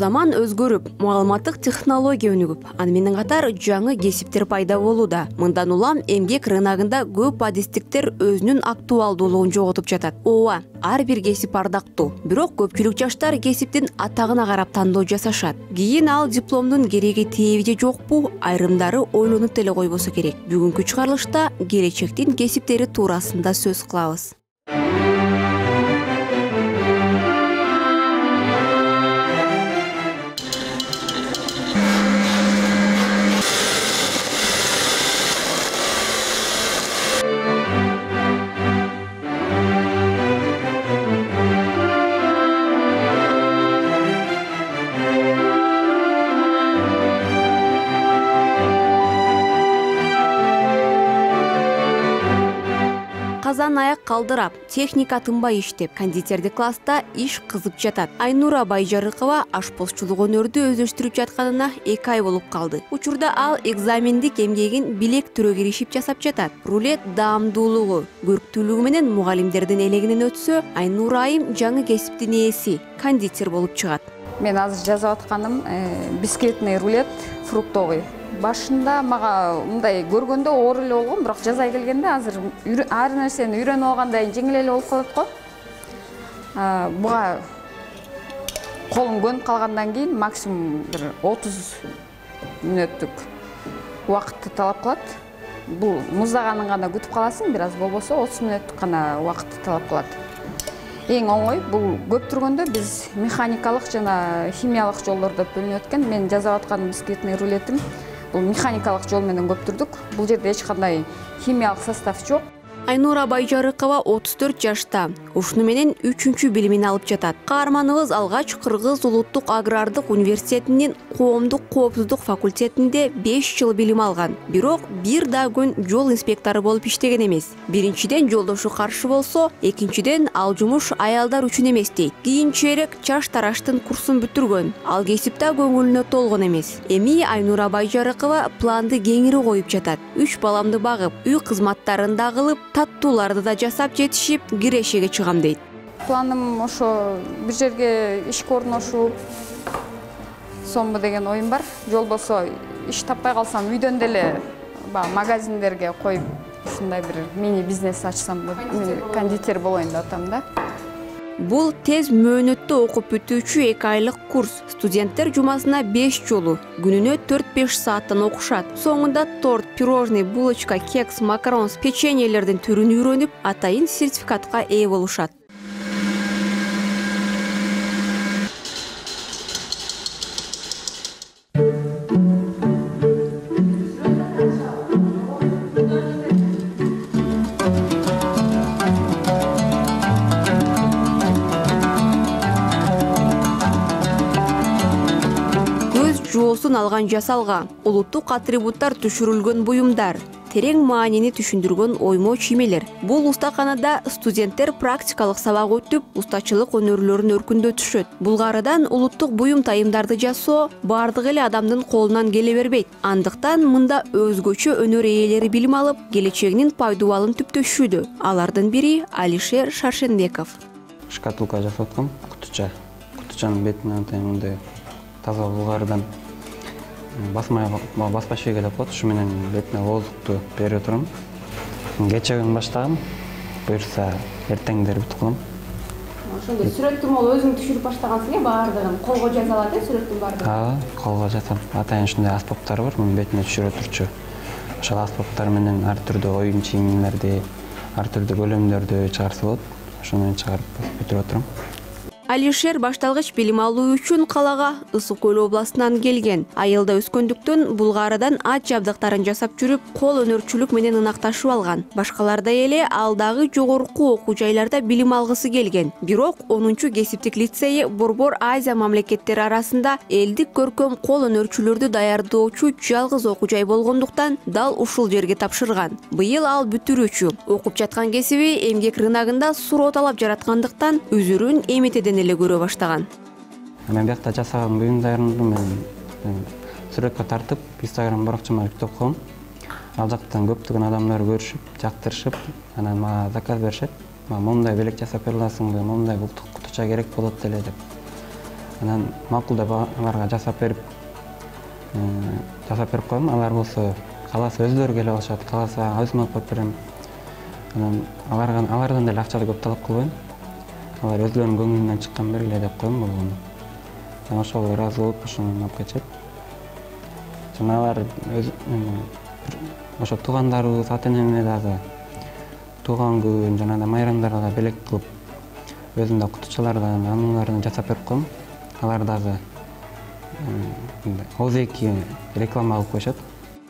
Заман өзгөрүп, маалыматтык технология өнүгүп, аны менен катар жаңы кесиптер пайда болууда. Мындан улам эмгек рыногунда көп адистиктер өзүнүн актуалдуулугун жоготуп жатат. Ооба, ар бир кесип ардактуу. Бирок көпчүлүк жаштар кесиптин атагына карап тандоо жасашат. Кийин ал дипломдун кереги теби же жокпу, айрымдары ойлонуп деле койбосо керек. Бүгүнкү чыгарылышта келечектин кесиптери туурасында сөз кылабыз. Казан аяк калдырап, техника тынбай иштеп, кондитердик класста иш кызып жатат. Айнура Байжарыкова ашпозчулук өнөрдү өздөштүрүп жатканына 2 ай болуп калды. Учурда ал экзамендик эмгегин билек түрө киришип жасап жатат. Рулет даамдуулугу, көрктүүлүгү менен мугалимдердин элегинен өтсө, Айнура айым жаңы кесиптин ээси, кондитер болуп чыгат. Мен азыр жазып атканым бисквитный рулет фруктовый. Башында мага мындай көргөндө оор эле болгон, бирок жазай келгенде азыр ар нерсени үйрөнүп алгандай жеңил эле болуп калат го. Буга колум көнүп калгандан кийин максимум бир 30 мүнөттүк убакытты талап кылат. Бул муздаганын гана күтүп каласың, бир аз болбосо 30 мүнөттүк гана убакытты талап кылат. Эң оңой, бул көп тургондо биз механикалык жана химиялык жолдордо бөлүнүп өткөн. Мен жасап аткан бисквитный рулетим бул механикалык жол менен көп турдук. Бул жерде эч кандай химиялык состав жок. Айнура Байжарыкова 34 жашта. Ушуну менен 3-чү билимин алып жатат. Каарманыбыз алгач Кыргыз улуттук агрардык университетинин коомдук коопсуздук факультетинде 5 жыл билим алган. Бирок бир да күн жол инспектору болуп иштеген эмес. Биринчиден жолдошу каршы болсо, экинчиден ал жумуш аялдар үчүн эмес дейт. Кийинчерээк чаш тараштын курсун бүтүргөн. Ал кесипте көңүлүнө толгон эмес. Эми Айнура Байжарыкова планды кеңири коюп жатат. 3 баламды багып, үй кызматтарын да кылып, таттууларды да жасап жетишип, кирешеге чыгам дейт. Планым ошо бир жерге ишке орношуу, сомбу деген оюм бар. Жол болсо иш таппай калсам, үйдөн деле магазиндерге коюп, ушундай бир мини бизнес ачсам, кондитер болоюн деп атам да. Бул тез мөөнөттө окуп бүтүүчү 2 айлык курс. Студенттер жумасына 5 жолу, күнүнө 4-5 сааттан окушат. Соңунда торт, пирожный, булочка, кекс, макарон, печеньелердин түрүн үйрөнүп, атайын сертификатка ээ болушат. Жоосун алган жасалга, улуттук атрибуттар түшүрүлгөн буюмдар, терең маанини түшүндүргөн оймо чиймелер. Бул устаканада студенттер практикалык сабак өтүп, устачылык өнөрлөрүн өркүндөтүшөт. Булгарыдан улуттук буюм тайымдарды жасоо бардык эле адамдын колунан келе бербейт. Андыктан мында өзгөчө өнөр ээлери билим алып, келечегинин пайдубалын түптөшүүдө. Алардын бири Алишер Шаршенбеков. Шкатулка жасап аткам, кутуча. Кутучанын бетине мындай таза булгарыдан баспа шеге деп коет, ушу менен бетине ооздукту берип отурам. Кече күн баштагам, буюрса эртеңдер бүтүп калам. Ошондо сүрөттүн ол өзүң түшүрүп баштагансың баардыгын, колго жаза алат сүрөттүн баардыгын. Колго жазам. Атайын ушундай аспаптар бар, мунун бетине түшүрө турчу. Ошол аспаптар менен ар түрдүү оюн чийимдерди, ар түрдүү көлөмдөрдү чыгарса болот. Ошону менен чыгарып бүтүрүп отурам. Алишер башталгыч билим алуу үчүн калага Ысык Көл областынан келген. Айылда өскөндүктөн Булгарыдан ат жабдыктарын жасап жүрүп, кол өнөрчүлүк менен ынакташып алган. Башкалардай эле ал дагы жогорку окуу жайларда билим алгысы келген. Бирок 10-чу кесиптик лицейи Борбор Азия мамлекеттери арасында элдик көркөм кол өнөрчүлөрдү даярдоочу жалгыз окуу жай болгондуктан дал ушул жерге тапшырган. Быйыл ал бүтүрүүчү. Окуп жаткан кесиби эмгек рыногунда суроо-талап жараткандыктан үзүрүн эметеден эле көрө баштаган. Мен бияқта жасаған бұйымдарымды мен суретке тартып, Instagram баракчама жүктөп коем. Ал жактан көптөгөн адамдар көрүшүп, жактырышып, анан мага заказ беришет. Момундай белек жасап бере аласыңбы, момундай бултук кутуча керек болот деле деп. Анан макулдап аларга жасап берип коем. Алар болсо кааласа өзлөрү келип алышат, кааласа өзүм алып коюп берем. Анан алардан деле акчаны көп талап кылбайм. Алар өзлөрүнүн көңүлүнөн чыккан бергиле деп коем болгону. Жана ошого ыраазы болуп, ошону алып кетишет. Жана алар ошо туугандарыбыз, ата-энеме дагы тууган күн жана да майрамдарга белек кылып, өзүм да кутучалардан, анылардан жасап берип коем. Алар дагы ооз-эки реклама алып коюшат.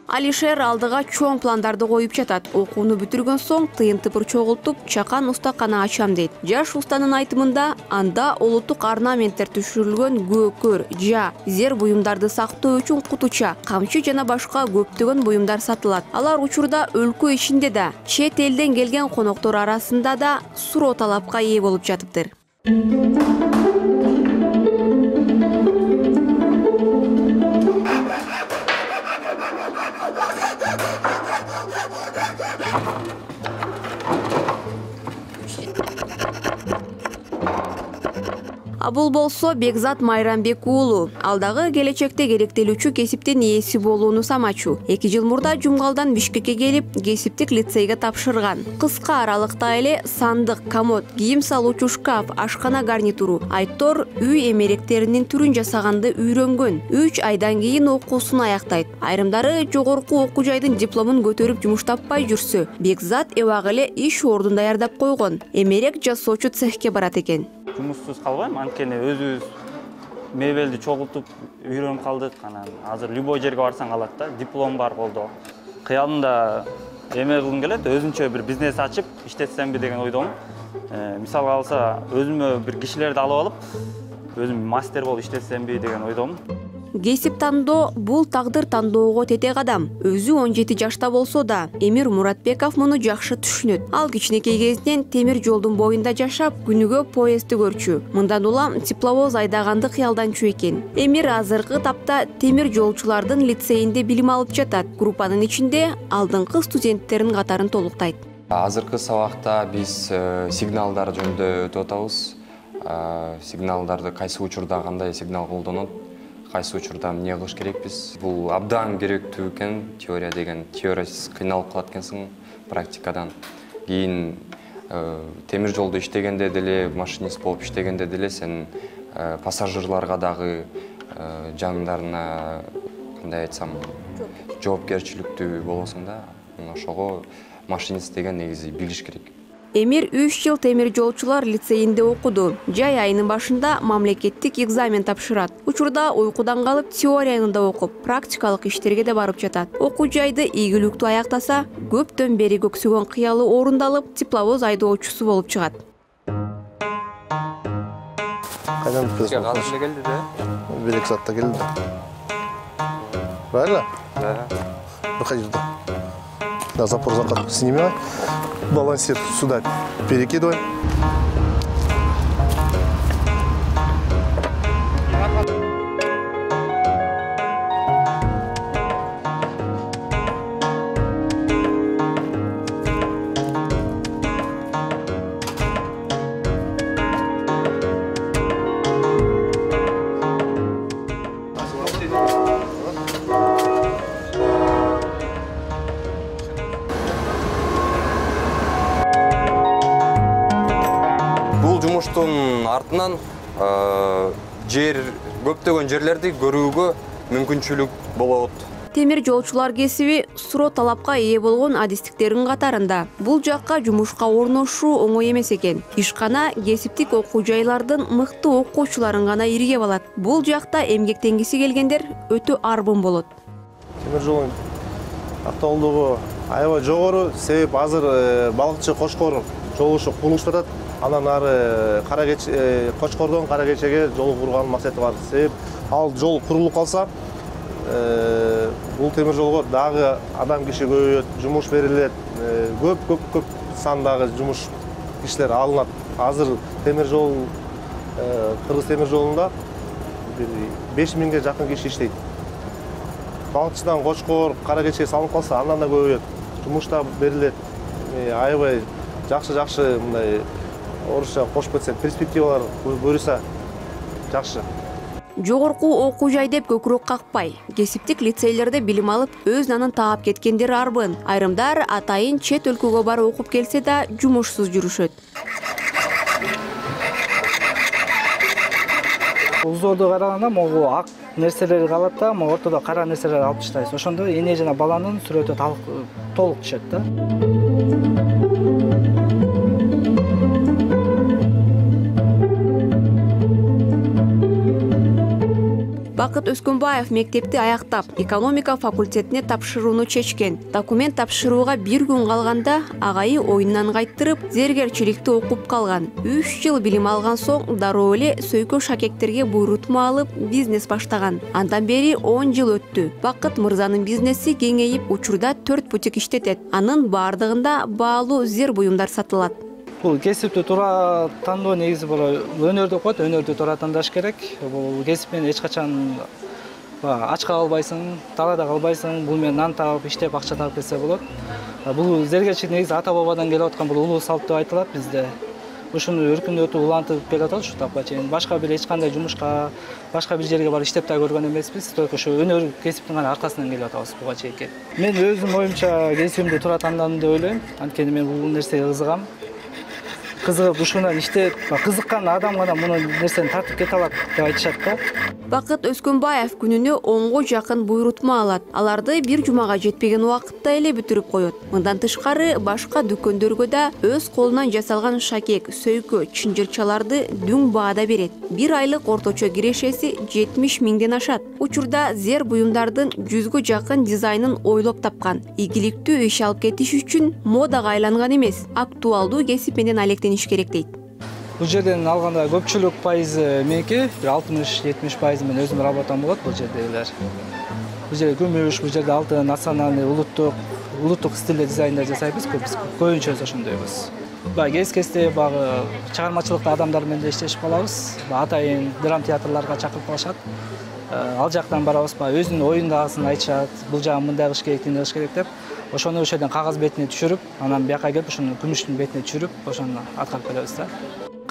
Алишер алдыга чоң пландарды коюп жатат. Окууну бүтүргөн соң тыйын-тыпыр чогултуп, чакан устакана ачам дейт. Жаш устанын айтымында анда улуттук орнаменттер түшүрүлгөн көкөр, жа, зер буюмдарды сактоо үчүн кутуча, камчы жана башка көптөгөн буюмдар сатылат. Алар учурда өлкө ичинде да, чет элден келген коноктор арасында да суроо талапка ээ болуп жатыптыр. Бул болсо Бекзат Майрамбек уулу. Алдагы келечекте керектелүүчү кесиптин ээси болууну самачу. 2 жыл мурда Жумгалдан Бишкекке келип, кесиптик лицейге тапшырган. Кыска аралыкта эле сандык, комод, кийим салуучу шкаф, ашкана гарнитуру, айтор, үй эмеректеринин түрүн жасаганды үйрөнгөн. 3 айдан кийин окуусун аяктайт. Айрымдары жогорку окуу жайдын дипломун көтөрүп жумуш таппай жүрсө, Бекзат эбак эле иш ордун даярдап койгон. Эмерек жасоочу цехке барат экен. Жумуштуз калбайм, анткени өзүбүз мебелди чогултуп үйрөнүп калдык. Анан азыр любой жерге барсаң алат да, диплом бар колдо. Кыялымда эме кылгым келет, өзүнчө бир бизнес ачып иштетсемби деген ойдомун. Мисалга алса, өзүмө бир кишилерди алып алып, өзүм мастер болуп иштетсемби деген ойдомун. Кесип тандоо бул тагдыр тандоого тете кадам. Өзү 17 жашта болсо да, Эмир Муратбеков муну жакшы түшүнөт. Ал кичинекей кезинен темир жолдун боюнда жашап, күнүгө поездди көрчү. Мындан улам тепловоз айдаганды кыялданчу экен. Эмир азыркы тапта темир жолчулардын лицейинде билим алып жатат. Группанын ичинде алдыңкы студенттердин катарын толуктайт. Азыркы сабакта биз сигналдар жөнүндө өтүп атабыз. Сигналдарды кайсы учурда кандай сигнал колдонот, кайсы учурда эмне кылыш керекпиз. Бул абдан керектүү экен. Теория деген теориясыз кыйналып калат экенсиң практикадан. Кийин темир жолдо иштегенде деле, машинист болуп иштегенде деле сен пассажирларга дагы жандарына кандай айтсам жоопкерчиликтүү болосуң да. Ошого машинист деген негизи билиш керек. Эмир 3 жыл темир жолчулар лицейинде окуду. Жай айынын башында мамлекеттик экзамен тапшырат. Учурда уйкудан калып теорияны да окуп, практикалык иштерге да барып жатат. Окуу жайды ийгиликтүү аяктаса, көптөн бери көксөгөн кыялы орундалып, тепловоз айдоочусу болуп чыгат. Кайдан Бизге казыр келди да. Белек сатта келди. Правильно? Да. Выходи туда. Да, запор закат снимай. Балансир сюда перекидывай. Жумуштун артынан көптөгөн жерлерди көрүүгө мүмкүнчүлүк болот. Темир жолчулар кесиби суроо талапка ээ болгон адистиктердин катарында. Бул жакка жумушка орношуу оңой эмес экен. Ишкана кесиптик окуу жайлардын мыкты окуучуларын гана иргеп алат. Бул жакта эмгектенгиси келгендер өтө арбын болот. Темир жолдун актуалдыгы аябай жогору, себеп азыр балыкчы Кошкор жолу курулуп жатат. Анан ары Кочкордон Каракечеге жол курган максаты бар. Себеп ал жол курулуп калса, бул темир жолго дагы адам киши көбөйөт, жумуш берилет, көп сандагы жумуш кишилер алынат. Азыр темир жол, Кыргыз темир жолунда 5000ге жакын киши иштейт. Балыкчыдан Кочкор, Каракечеге салынып калса, андан да көбөйөт. Жумуш да берилет. Аябай жакшы мындай орусча кошуп кетсем, перспективалар көрүсө жакшы. Жогорку окуу жай деп көкүрөк какпай, кесиптик лицейлерде билим алып, өз нанын таап кеткендер арбын. Айрымдар атайын чет өлкөгө барып окуп келсе да жумушсуз жүрүшөт. Узорду караганда могу ак нерселер калат да, ортодо кара нерселерди алып таштайбыз. Ошондо эне жана баланын сүрөтү толук түшөт да. Бакыт Өскөнбаев мектепти аяктап, экономика факультетине тапшырууну чечкен. Документ тапшырууга 1 күн калганда агайы оюндан кайттырып, зергерчиликти окуп калган. 3 жыл билим алган соң дароо эле сөйкө шакектерге буйрутма алып, бизнес баштаган. Андан бери 10 жыл өттү. Бакыт мырзанын бизнеси кеңейип, учурда 4 бутик иштетет. Анын бардыгында баалуу зер буюмдар сатылат. Бул кесипти туура тандоо негизи өнөр деп коет, өнөрдү туура тандаш керек. Бул кесип менен эч качан ач калбайсың, талаада калбайсың. Бул менен нан таап, иштеп акча таап келсе болот. Бул зергерчилик негизи ата бабадан келип аткан бул улуу салт деп айтылат бизде. Ушуну өркүндөтүп, улантып келатат ушу тапка чейин. Башка бир эч кандай жумушка, башка бир жерге барып иштеп да көргөн эмеспиз. Только ушу өнөр кесиптин гана аркасынан келип атабыз буга чейинки. Мен өзүм оюмча кесибимди туура тандадым деп ойлойм. Анткени мен бул нерсеге кызыгам. Кызыгып ушунан иштеп, кызыккан адам гана муну нерсени тартып кете алат деп айтышат да. Бакыт Өскөнбаев күнүнө 10го жакын буйрутма алат. Аларды бир жумага жетпеген убакытта эле бүтүрүп коет. Мындан тышкары башка дүкөндөргө да өз колунан жасалган шакек, сөйкө, чынжырчаларды дүң баада берет. 1 айлык орточо кирешеси 70 миңден ашат. Учурда зер буюмдардын 100гө жакын дизайнын ойлоп тапкан. Ийгиликтүү иш алып кетиш үчүн модага айланган эмес, актуалдуу кесип менен алектениш керек дейт. Бул жерден алганда көпчүлүк пайызы меники, 60-70% мен өзүм работам болот бул жердегилер. Бул жерде күмүш, бул жерде алтын, национальный, улуттук стилде дизайндар жасайбыз, көбүнчө ошондойбуз. Кез-кезде чыгармачылыкта адамдар менен иштешип калабыз. Атайын драм театрларга чакырып калышат. Ал жактан барабыз, өзүнүн оюндасын айтышат. Бул жагы мындай кылыш керек, тиндей кылыш керек деп. Ошону ошол жерден кагаз бетине түшүрүп, анан бияка келип ошону күмүштүн бетине түшүрүп, ошону аткарып келебиз да.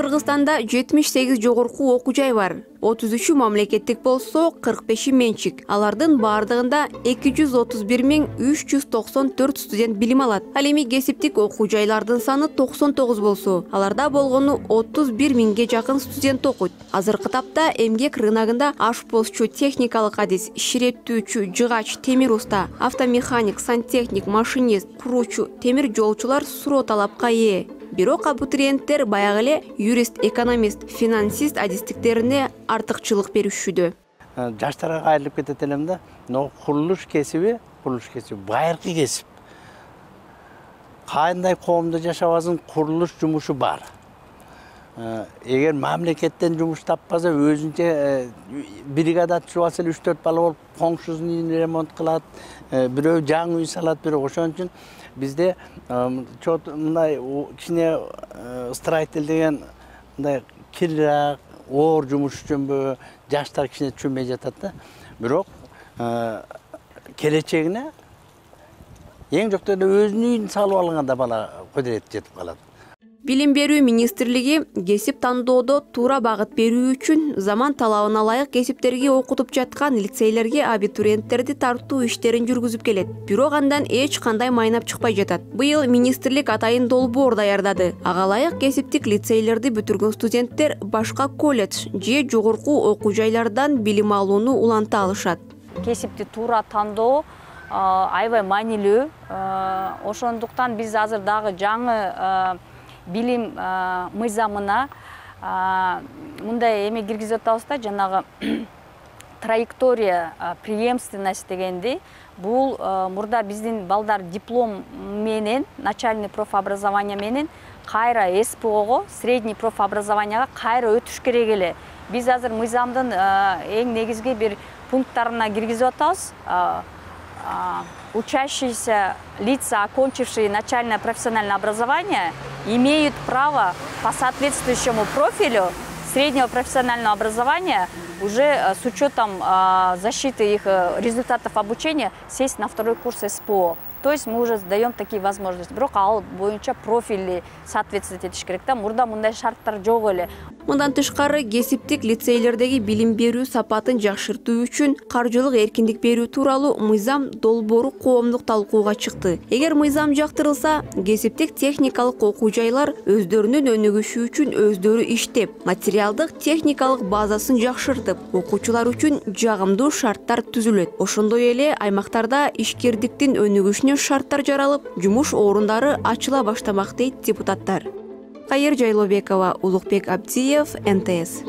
Кыргызстанда 78 жогорку окуу жай бар. 33 мамлекеттик болсо, 45 менчик. Алардын бардыгында 231.394 студент билим алат. Ал эми кесиптик окуу жайлардын саны 99 болсо, аларда болгону 31 миңге жакын студент окуйт. Азыркы тапта эмгек рыногунда ашпозчу, техникалык адис, ширеттүүчү, жыгач, темир уста, автомеханик, сантехник, машинист, куруучу, темир жолчулар суроо талапка ээ. Бирок абитуриенттер баягы эле юрист, экономист, финансист адистиктерине артыкчылык беришүүдө. Жаштарга кайрылып кетет элем да. Курулуш кесиби байыркы кесип. Кандай коомдо жашабасын курулуш жумушу бар. Эгер мамлекеттен жумуш таппаса, өзүнчө бригада түзүп алса, 3-4 бала болуп, коңшусунун үйүн ремонт кылат, бирөө жаңы үй салат, бирөө ошон үчүн бизде мындай кичине строитель деген мындай кирраак, оор жумуш үчүнбү, жаштар кичине түшүнбөй жатат да. Бирок келечегине эң жокто эле өзүнүн үйүн салып алганда бала кудурет жетип калат. Билим берүү министрлиги кесип тандоодо туура багыт берүү үчүн заман талабына ылайык кесиптерге окутуп жаткан лицейлерге абитуриенттерди тартуу иштерин жүргүзүп келет. Бирок андан эч кандай майнап чыкпай жатат. Быйыл министрлик атайын долбоор даярдады. Ага ылайык кесиптик лицейлерди бүтүргөн студенттер башка колледж же жогорку окуу жайлардан билим алууну уланта алышат. Кесипти туура тандоо аябай маанилүү. Ошондуктан биз азыр дагы жаңы билим мыйзамына мындай эме киргизип атабыз да, жанагы траектория преемственность дегенди. Бул мурда биздин балдар диплом менен, начальный профобразование менен кайра СПОго, средний профобразованияга кайра өтүш керек эле. Биз азыр мыйзамдын эң негизги бир пункттарына киргизип атабыз. Учащиеся лица, окончившие начальное профессиональное образование, имеют право по соответствующему профилю среднего профессионального образования уже с учетом защиты их результатов обучения сесть на 2-й курс СПО. То есть мы уже даем такие возможности. Бирок ал боюнча профили соответствовать этиш керек да. Мурда мындай шарттар жок эле. Мындан тышкары кесиптик лицейлердеги билим берүү сапатын жакшыртуу үчүн каржылык эркиндик берүү тууралуу мыйзам долбоору коомдук талкууга чыкты. Эгер мыйзам жактырылса, кесиптик техникалык окуу жайлар өздөрүнүн өнүгүшү үчүн өздөрү иштеп, материалдык техникалык базасын жакшыртып, окуучулар үчүн жагымдуу шарттар түзүлөт. Ошондой эле аймактарда ишкердиктин өнүгүшүнө шарттар жаралып, жумуш орундары ачыла баштамак дейт депутаттар. Кайыр Жайлообекова, Улукбек Абдиев, НТС.